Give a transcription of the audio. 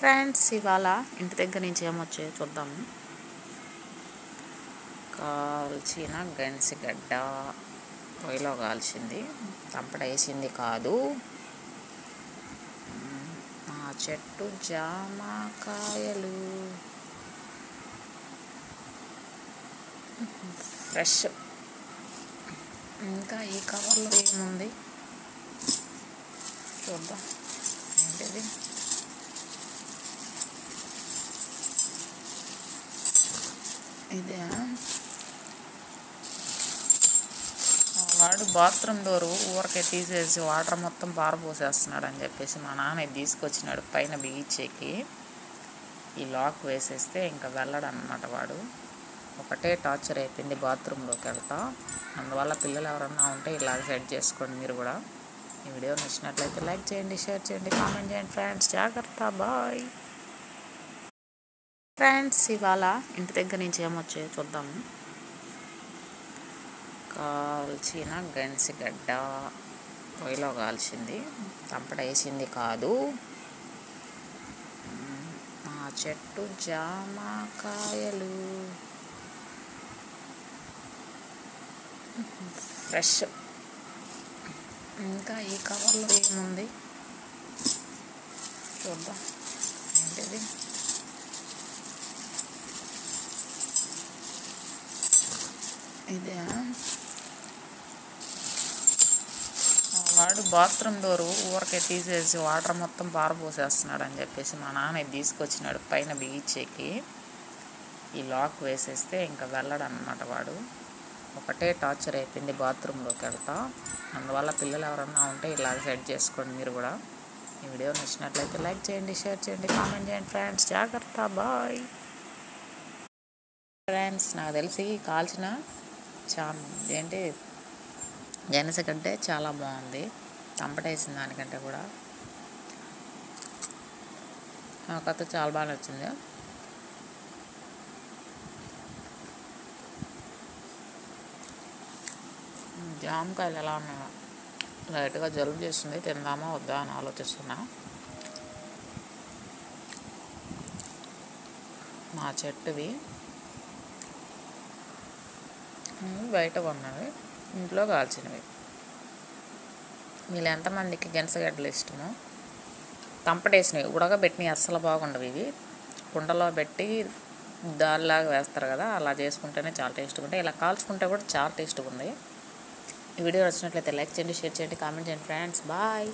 Friends, ఇవాళ ఇంటి దగ్గర నుంచి ఏమొచ్చాయో చూద్దాము. కాల్చిన గెన్సిగడ్డ పొయ్యిలో కాల్చింది, తంపడేసింది కాదు. మా చెట్టు జామకాయలు ఫ్రెష్. ఇంకా ఈ కవర్లో ఏముంది చూద్దాం. ఏంటిది? ఇదే వాడు బాత్రూమ్ డోరు ఊరకే తీసేసి వాటర్ మొత్తం పారపోసేస్తున్నాడు అని చెప్పేసి మా నాన్న తీసుకొచ్చినాడు పైన బిగించేకి. ఈ లాక్ వేసేస్తే ఇంకా వెళ్ళడనమాట వాడు. ఒకటే టార్చర్ అయిపోయింది బాత్రూంలోకి వెళ్తా. అందువల్ల పిల్లలు ఎవరన్నా ఉంటే ఇలాగ సెట్ చేసుకోండి మీరు కూడా. ఈ వీడియో నచ్చినట్లయితే లైక్ చేయండి, షేర్ చేయండి, కామెంట్ చేయండి. ఫ్రెండ్స్, జాగ్రత్త, బాయ్. ఫ్రెండ్స్, ఇవాళ ఇంటి దగ్గర నుంచి ఏమొచ్చాయో చూద్దాము. కాల్చిన గెన్సిగడ్డ పొయ్యిలో కాల్చింది, తంపడేసింది కాదు. మా చెట్టు జామకాయలు ఫ్రెష్. ఇంకా ఈ కవర్లో ఏముంది చూద్దాం. ఏంటిది? ఇదే వాడు బాత్రూమ్ డోరు ఊరకే తీసేసి వాటర్ మొత్తం పారపోసేస్తున్నాడు అని చెప్పేసి మా నాన్న తీసుకొచ్చినాడు పైన బిగించేకి. ఈ లాక్ వేసేస్తే ఇంకా వెళ్ళడనమాట వాడు. ఒకటే టార్చర్ అయిపోయింది బాత్రూంలోకి వెళ్తా. అందువల్ల పిల్లలు ఎవరన్నా ఉంటే ఇలాగ సెట్ చేసుకోండి మీరు కూడా. ఈ వీడియో నచ్చినట్లయితే లైక్ చేయండి, షేర్ చేయండి, కామెంట్ చేయండి. ఫ్రెండ్స్, జాగ్రత్త, బాయ్. ఫ్రెండ్స్, నాకు తెలిసి కాల్చిన ఏంటి గెనసగడ్డే చాలా బాగుంది, తంపటేసిన దానికంటే కూడా. నాకైతే చాలా బాగా నచ్చింది. జామకాయలు ఎలా ఉన్నాయో లైట్గా జలుబు చేస్తుంది, తిందామా వద్దా అని ఆలోచిస్తున్నా. మా చెట్టువి బయట కొన్నవి, ఇంట్లో కాల్చినవి. వీళ్ళు ఎంతమందికి గెనసగడ్డలు ఇష్టమో. తంపటేసినవి ఉడకబెట్టినవి అస్సలు బాగుండవు. ఇవి కుండలో పెట్టి దాల్లాగా వేస్తారు కదా, అలా చేసుకుంటేనే చాలా టేస్ట్గా ఉంటాయి. ఇలా కాల్చుకుంటే కూడా చాలా టేస్ట్గా ఉంది. ఈ వీడియో వచ్చినట్లయితే లైక్ చేయండి, షేర్ చేయండి, కామెంట్ చేయండి. Friends, bye.